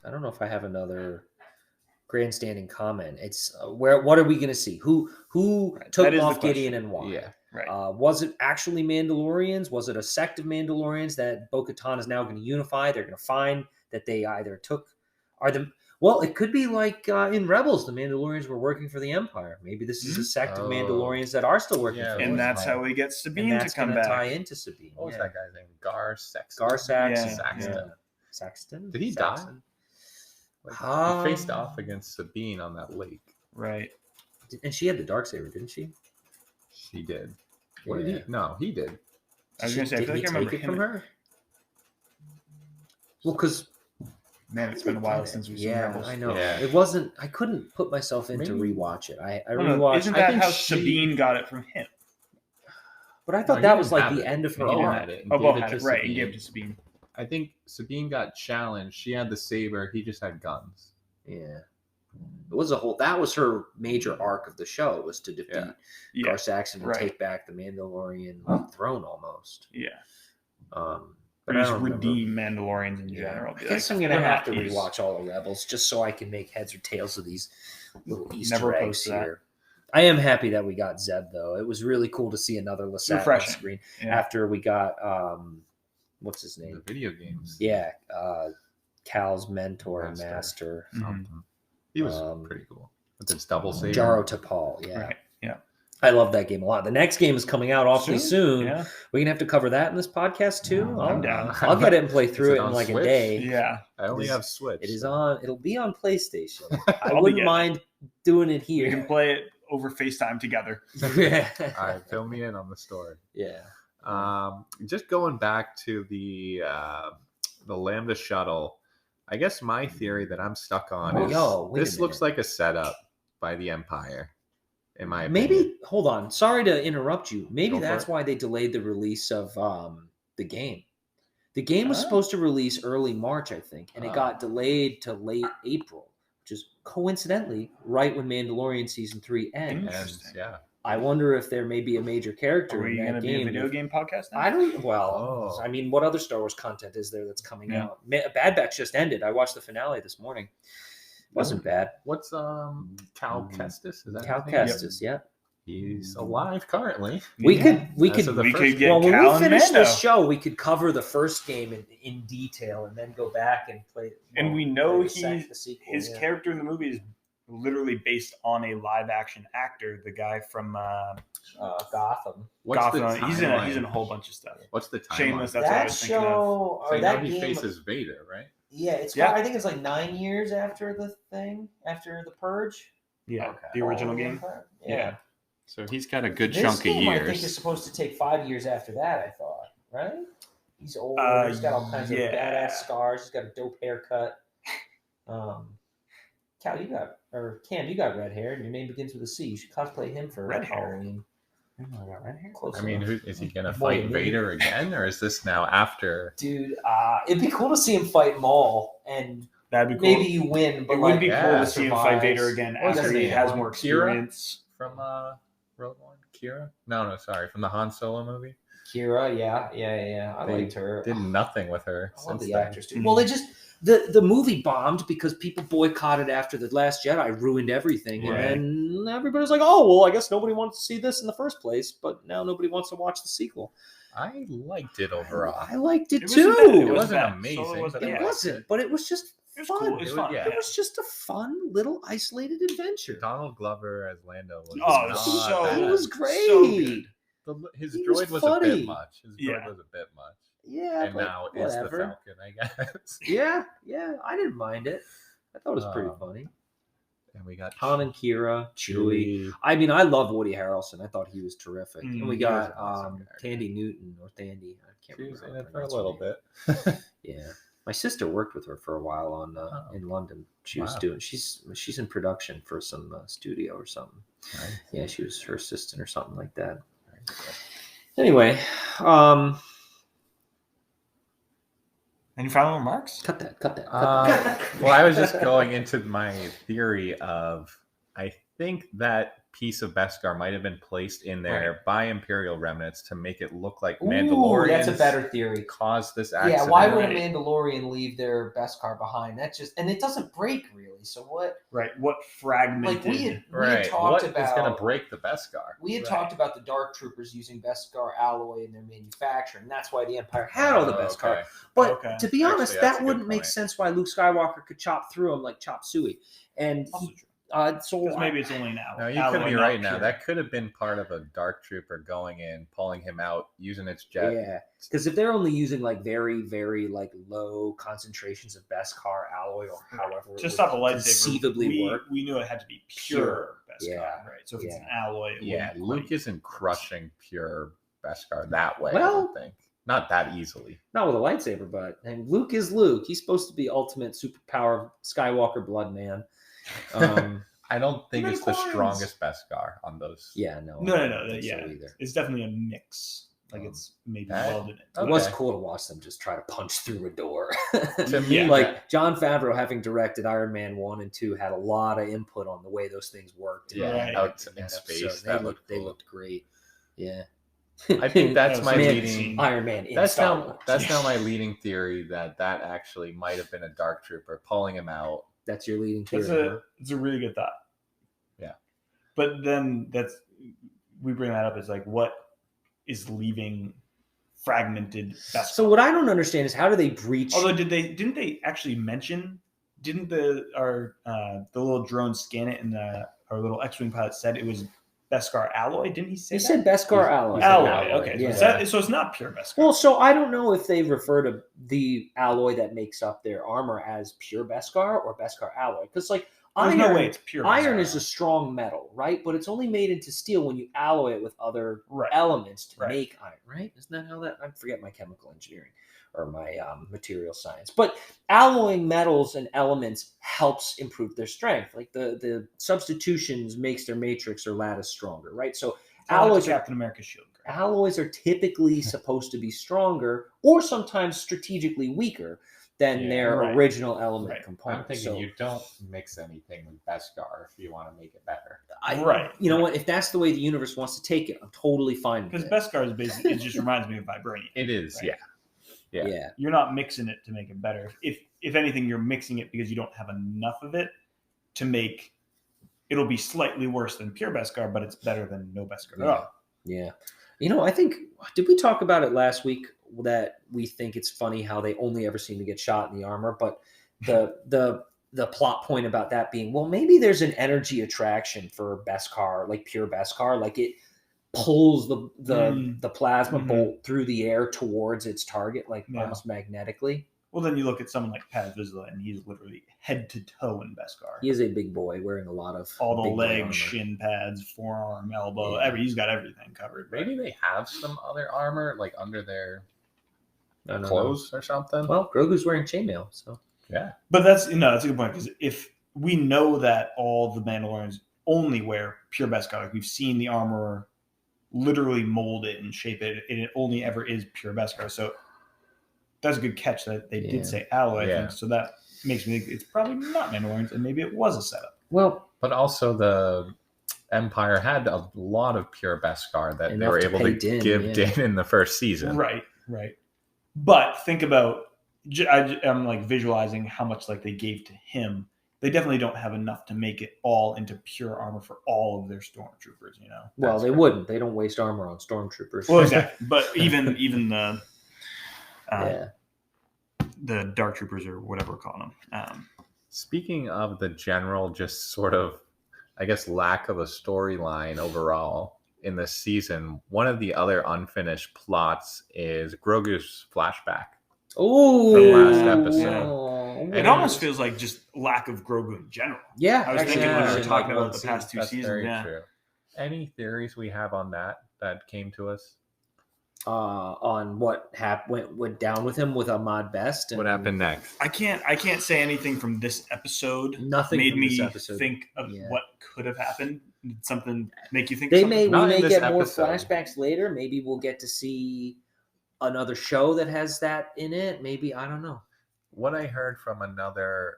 I don't know if I have another grandstanding comment. It's what are we going to see? Who took Moff Gideon and why? Yeah. Right. Was it actually Mandalorians? Was it a sect of Mandalorians that Bo-Katan is now going to unify? They're going to find that they either it could be like in Rebels, the Mandalorians were working for the Empire. Maybe this is a sect of Mandalorians that are still working for the Empire. And that's how we get Sabine to come back. Tie into Sabine. What was that guy's name? Gar Saxton. Did he die? He faced off against Sabine on that lake. Right. And she had the Darksaber, didn't she? She did. What did he? No, he did. I was going to say, I feel like I remember it from her. Well, because man, it's been a while since we've seen Rebels. I know. Yeah. It wasn't. I couldn't put myself in to rewatch it. I rewatched. Isn't that how Sabine got it from him? But I thought that was like the end of her arc. Right, and gave it to Sabine. I think Sabine got challenged. She had the saber. He just had guns. Yeah. It was that was her major arc of the show, was to defeat Gar Saxon and take back the Mandalorian throne almost. Yeah. But just redeem Mandalorians in general. I guess I'm going to have to rewatch all the Rebels just so I can make heads or tails of these little Easter eggs here. I am happy that we got Zeb, though. It was really cool to see another Lasat on screen after we got, what's his name? The video games. Yeah. Cal's mentor and master. Mm-hmm. He was pretty cool. With its double saber. Jaro Tapal, yeah. Right. Yeah. I love that game a lot. The next game is coming out awfully soon. Yeah. We're going to have to cover that in this podcast, too. I'm down. I'll get it and play through it in like Switch? A day. Yeah. I only have Switch. It'll be on PlayStation. I wouldn't mind doing it here. We can play it over FaceTime together. All right, fill me in on the story. Yeah. Just going back to the Lambda shuttle, I guess my theory that I'm stuck on is this looks like a setup by the Empire, in my opinion. Maybe, hold on. Sorry to interrupt you. Maybe that's why they delayed the release of the game. The game was supposed to release early March, I think, and it got delayed to late April, which is coincidentally right when Mandalorian Season 3 ends. Yeah. I wonder if there may be a major character in that game. Are we going to be a video game podcast now? I don't. Well, I mean, what other Star Wars content is there that's coming out? Bad Batch just ended. I watched the finale this morning. It wasn't bad. What's Cal Kestis? Is that Cal Kestis? Yeah. He's alive currently. We could get Cal when we finish this show, we could cover the first game in detail and then go back and play it. And we know his character in the movie is literally based on a live action actor, the guy from Gotham. Gotham. He's in a whole bunch of stuff. What's the timeline? Shameless. That's what I was thinking of. So that he faces Vader, right? Yeah, I think it's like 9 years after the Purge. Yeah, the original game. Yeah. So he's got a good chunk of years. I think is supposed to take 5 years after that. I thought, right? He's old. He's got all kinds of badass scars. He's got a dope haircut. Cal, Cam, you got red hair, and your name begins with a C. You should cosplay him for red Halloween. I got red hair. I mean, is he gonna fight Vader again, or is this now after? Dude, it'd be cool to see him fight Maul, and that'd be cool. Maybe you win, but it would be cool to see him fight Vader again after he has more experience. From Rogue One, Kira? No, sorry, from the Han Solo movie. Kira, yeah. I liked her. Did nothing with her. I love the actress, dude. Well, they just the movie bombed because people boycotted after The Last Jedi ruined everything, and then everybody was like, "Oh, well, I guess nobody wants to see this in the first place." But now nobody wants to watch the sequel. I liked it overall. I liked it It too. It wasn't amazing. So but It I wasn't, but it was just It was fun. cool. It was fun. Yeah. It was just a fun little isolated adventure. Donald Glover as Lando was Oh, not so bad. He was great. So good. His He droid was a funny. bit much. His droid was a bit much. Yeah, And but now it's the whatever. Falcon, I guess. Yeah, I didn't mind it. I thought it was pretty funny. And we got Han and Kira, Chewie. I mean, I love Woody Harrelson. I thought he was terrific. And we he was got an awesome character. Tandy Newton or Thandy. I can't She was remember. in it how to for a pronounce her little name. bit. Yeah, my sister worked with her for a while on in London. She was doing. She's in production for some studio or something. Nice. Yeah, she was her assistant or something like that. Anyway, Any final remarks? cut that. Well, I was just going into my theory of I think that piece of Beskar might have been placed in there by Imperial remnants to make it look like Mandalorians. That's a better theory. Caused this accident. Yeah, why would a Mandalorian leave their Beskar behind? That's just, and it doesn't break really. So what? Right. What fragmented? Like we had talked about. What is going to break the Beskar? We had talked about the Dark Troopers using Beskar alloy in their manufacturing. That's why the Empire had all the Beskar. Okay. But to be honest, Actually, that's that a wouldn't good make point. sense why Luke Skywalker could chop through them like chop suey. And so Because maybe it's only now. No, you could be right now. That could have been part of a Dark Trooper going in, pulling him out, using its jet. Yeah, because if they're only using like very, very like low concentrations of Beskar alloy or however to stop a lightsaber, conceivably work, we knew it had to be pure Beskar, Yeah. right? So if it's an alloy, it Yeah, wouldn't Luke quite- isn't crushing pure Beskar that way. I Well- don't think. Not that easily. not with a lightsaber, but and Luke is Luke. He's supposed to be ultimate superpower Skywalker blood man. I don't think many it's the coins? strongest Beskar on those. Yeah, no, No. I don't think Yeah, so either. it's definitely a mix. Like it's maybe that- welded in. It Okay. was cool to watch them just try to punch through a door. To me, Yeah. Like John Favreau, having directed Iron Man 1 and 2, had a lot of input on the way those things worked. Yeah, Right. out in in that space. episode. They looked great. Yeah. I think that's That my was leading. Iron Man in That's Star now. Wars. That's now my leading theory that actually might have been a Dark Trooper pulling him out. That's your leading It's theory. it's a really good thought. Yeah. But then we bring that up as like what is leaving fragmented Beskar. So what I don't understand is how do they breach? Although didn't they actually mention? Didn't the little drone scan it and our little X-wing pilot said it was Beskar alloy? Didn't he say He that? said Beskar alloy. alloy. Okay, Yeah. so it's not pure Beskar. Well, so I don't know if they refer to the alloy that makes up their armor as pure Beskar or Beskar alloy, because like There's iron, no way it's pure. iron Beskar. is a strong metal, right? But it's only made into steel when you alloy it with other Right. elements to Right. make iron, right? Isn't that how that? I forget my chemical engineering or my material science. But alloying metals and elements helps improve their strength. Like the substitutions makes their matrix or lattice stronger, right? So alloys are Captain America's shield. Correct? alloys are typically supposed to be stronger or sometimes strategically weaker than their right. original element Right. I'm components. thinking So you don't mix anything with Beskar if you want to make it better. Right. You know what? If that's the way the universe wants to take it, I'm totally fine with Because it. Beskar is basically it just reminds me of vibranium. It is, Right. yeah. Yeah. You're not mixing it to make it better. If anything, you're mixing it because you don't have enough of it to make it'll be slightly worse than pure Beskar, but it's better than no Beskar at all. Yeah. You know, I think, did we talk about it last week that we think it's funny how they only ever seem to get shot in the armor, but the plot point about that being, well, maybe there's an energy attraction for Beskar, like pure Beskar, like it pulls the plasma bolt through the air towards its target, like almost magnetically. Well, then you look at someone like Paz Vizsla, and he's literally head to toe in Beskar. He is a big boy wearing a lot of All the big boy armor. legs, shin pads, forearm, elbow, Yeah. he's got everything covered. But Maybe they have some other armor like under their I don't know. clothes or something. Well, Grogu's wearing chainmail, so Yeah. But that's a good point because if we know that all the Mandalorians only wear pure Beskar, like we've seen the armor literally mold it and shape it, and it only ever is pure Beskar. So that's a good catch that they did say alloy. I think. So that makes me think it's probably not Mandalorians, and maybe it was a setup. well, But also the Empire had a lot of pure Beskar that they Enough were to able pay to Din, give yeah. Din in the first season. Right. But think about, I'm like visualizing how much like they gave to him they definitely don't have enough to make it all into pure armor for all of their stormtroopers. Well, they wouldn't. They don't waste armor on stormtroopers. Well, exactly. But even the the dark troopers or whatever we're calling them. Speaking of the general, just sort of, I guess, lack of a storyline overall in this season, one of the other unfinished plots is Grogu's flashback. Oh, from last episode. It almost feels like just lack of Grogu in general. Yeah, I was thinking when we were talking about the past 2 seasons. Very true. Any theories we have on that came to us? On what went down with him with Ahmad Best. What happened next? I can't say anything from this episode. Nothing made from me this episode. think of what could have happened. Did something make you think? We something? may get more flashbacks later. Maybe we'll get to see another show that has that in it. Maybe, I don't know. What I heard from another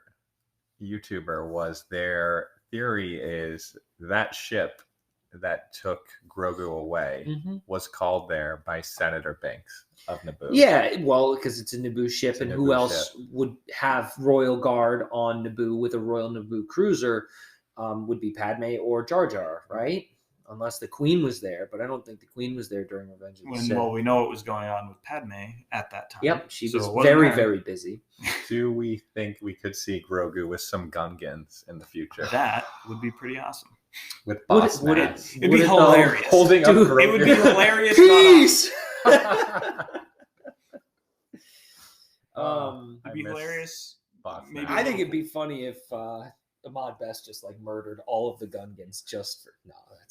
YouTuber was their theory is that ship that took Grogu away was called there by Senator Banks of Naboo. Yeah, well, because it's a Naboo ship, and who else would have Royal Guard on Naboo with a Royal Naboo cruiser? Would be Padme or Jar Jar, right? Unless the Queen was there, but I don't think the Queen was there during Revenge of the Sith. Well, we know what was going on with Padme at that time. Yep, she was very, very busy. Do we think we could see Grogu with some Gungans in the future? That would be pretty awesome. With Boss Nass. It'd be hilarious. Holding up Grogu. It would be hilarious. Peace! It'd be hilarious. Maybe I think it'd be funny if Ahmad Best just like murdered all of the Gungans just for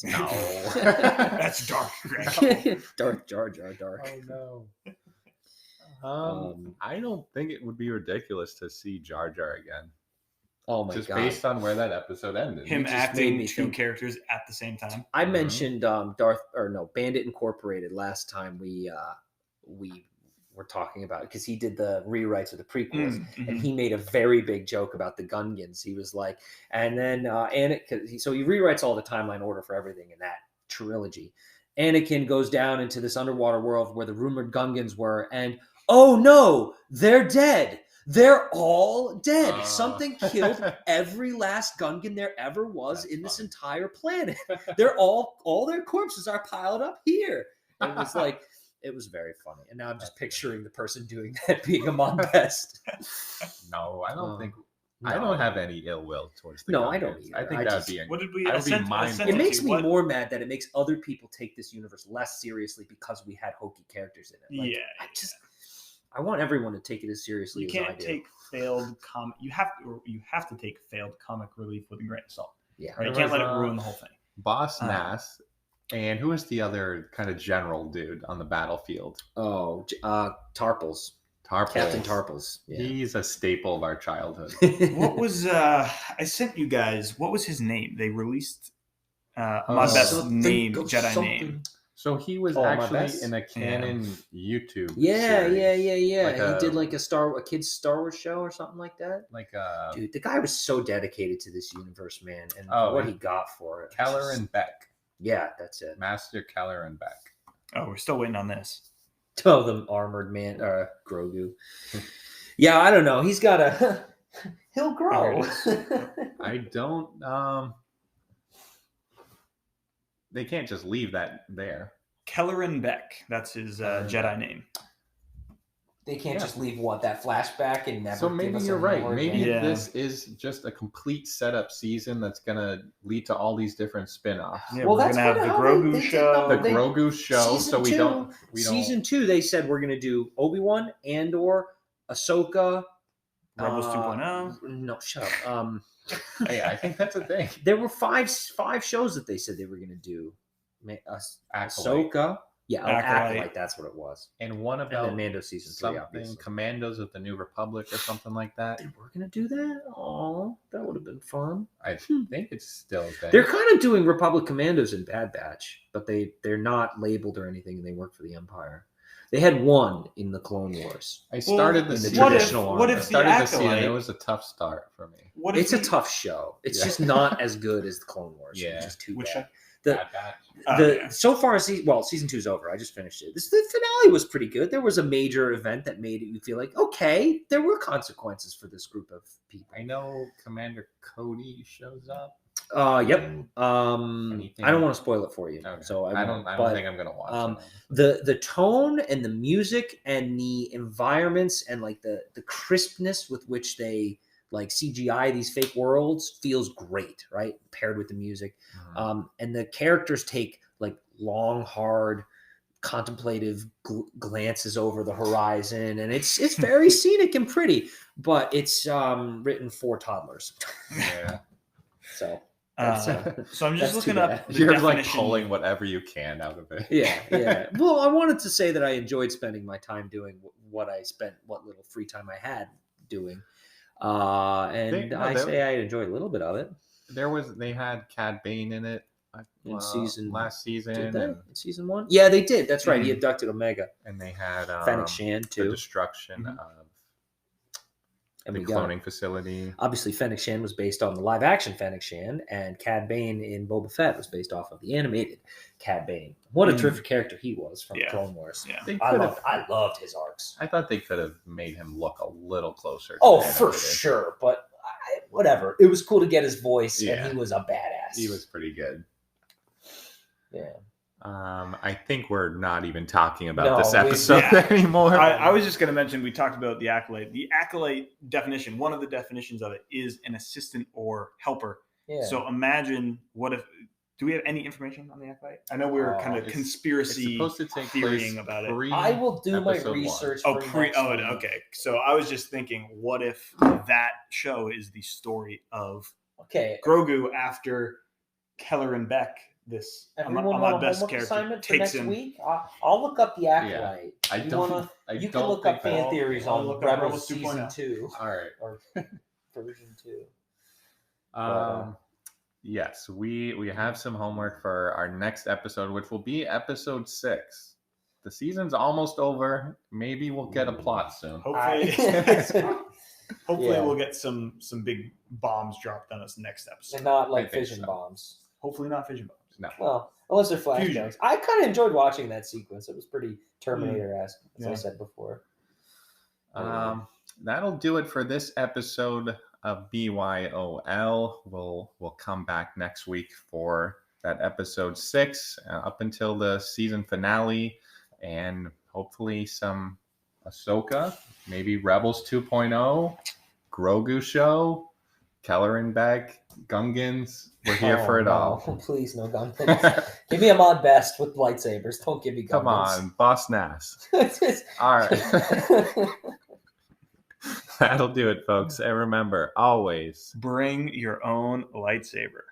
that's dark. Dark Jar Jar dark. Oh no. I don't think it would be ridiculous to see Jar Jar again. Oh my just god! Based on where that episode ended, him acting two characters at the same time. I mentioned Bandit Incorporated last time we were talking about it because he did the rewrites of the prequels and he made a very big joke about the Gungans. He was like, and then so he rewrites all the timeline order for everything in that trilogy. Anakin goes down into this underwater world where the rumored Gungans were, and oh no, they're dead. They're all dead. Something killed every last Gungan there ever was in this entire planet. They're all their corpses are piled up here. It was like, it was very funny. And now I'm just picturing the person doing that being Ahmad Best. No, I don't think. No. I don't have any ill will towards the Gungans. I don't either. I think that would be. What did we? It makes me more mad that it makes other people take this universe less seriously because we had hokey characters in it. Like, I want everyone to take it as seriously as I do. You can't take failed comic. You have to take failed comic relief with a grain of salt. Yeah, right? You can't let it ruin the whole thing. Boss Nass, and who is the other kind of general dude on the battlefield? Oh, Tarples. Captain Tarples. Yeah. He's a staple of our childhood. What was I sent you guys? What was his name? They released Ahmad Best's name, Jedi name. So he was actually in a canon YouTube. Yeah. Like he did like a kid's Star Wars show or something like that. Dude, the guy was so dedicated to this universe, man, and what he got for it. Keller and Beck. Yeah, that's it. Master Keller and Beck. Oh, we're still waiting on this. Oh, the armored man, Grogu. Yeah, I don't know. He's got a. He'll grow. I don't. They can't just leave that there. Kelleran Beck, that's his Jedi name. They can't just leave that flashback and never. So maybe give us you're right. Maybe again. this is just a complete setup season that's gonna lead to all these different spin-offs. Yeah, well, we're gonna have the Grogu show. Grogu show. So we don't. Season 2, they said we're gonna do Obi-Wan, Andor, Ahsoka, Rebels 2.0. No, shut up. Hey, I think that's a thing. There were five shows that they said they were going to do. Ahsoka. Yeah, Acolyte. That's what it was. And one about and Mando season 3, obviously. Commandos of the New Republic or something like that. We're going to do that? Oh, that would have been fun. I think it's still there. They're kind of doing Republic Commandos in Bad Batch, but they're not labeled or anything, and they work for the Empire. They had one in the Clone Wars. I started the traditional one. What if the Acolyte? It was a tough start for me. It's a tough show. It's just not as good as the Clone Wars. Yeah, it's just too bad. Bad Batch. So far, season 2 is over. I just finished it. The finale was pretty good. There was a major event that made you feel like, okay, there were consequences for this group of people. I know Commander Cody shows up. Yep. I don't want to spoil it for you, so I don't think I'm gonna watch it. The tone and the music and the environments and like the crispness with which they like CGI these fake worlds feels great, right? Paired with the music, and the characters take like long, hard, contemplative glances over the horizon, and it's very scenic and pretty, but it's written for toddlers. Yeah. So I'm just looking up. You're like pulling whatever you can out of it. Yeah. Well, I wanted to say that I enjoyed spending my time doing what little free time I had doing, and I enjoyed a little bit of it. They had Cad Bane in it last season. Did they? In season 1? Yeah, they did. That's right. He abducted Omega, and they had Fennec Shand too. The destruction of the cloning facility. Obviously, Fennec Shand was based on the live-action Fennec Shand, and Cad Bane in Boba Fett was based off of the animated Cad Bane. What a terrific character he was from Clone Wars. Yeah. I loved his arcs. I thought they could have made him look a little closer. For sure, but whatever. It was cool to get his voice, and he was a badass. He was pretty good. Yeah. I think we're not even talking about this episode anymore. I was just going to mention, we talked about the Acolyte. The Acolyte definition, one of the definitions of it is an assistant or helper. Yeah. So imagine do we have any information on the Acolyte? I know we were kind of conspiracy theorying about it. I will do my research. Okay. So I was just thinking, what if that show is the story of Grogu after Keller and Beck? This Everyone want a homework assignment for next week? I'll look up the Acolyte. Yeah. You can look up fan theories on Rebels Season 2. All right. Or version 2. Yes, we have some homework for our next episode, which will be episode 6. The season's almost over. Maybe we'll get a plot soon. Hopefully we'll get some big bombs dropped on us next episode. And not like fission bombs. Hopefully not fission bombs. No. Well, unless they're flashbacks. I kind of enjoyed watching that sequence. It was pretty Terminator-esque, as I said before. That'll do it for this episode of BYOL. We'll come back next week for that episode 6 up until the season finale, and hopefully some Ahsoka, maybe Rebels 2.0, Grogu show, Keller and Beck, Gungans. We're here for it all. Please, no Gungans. Give me a Mod Best with lightsabers. Don't give me Gungans. Come on, Boss Nass. All right. That'll do it, folks. And remember, always bring your own lightsaber.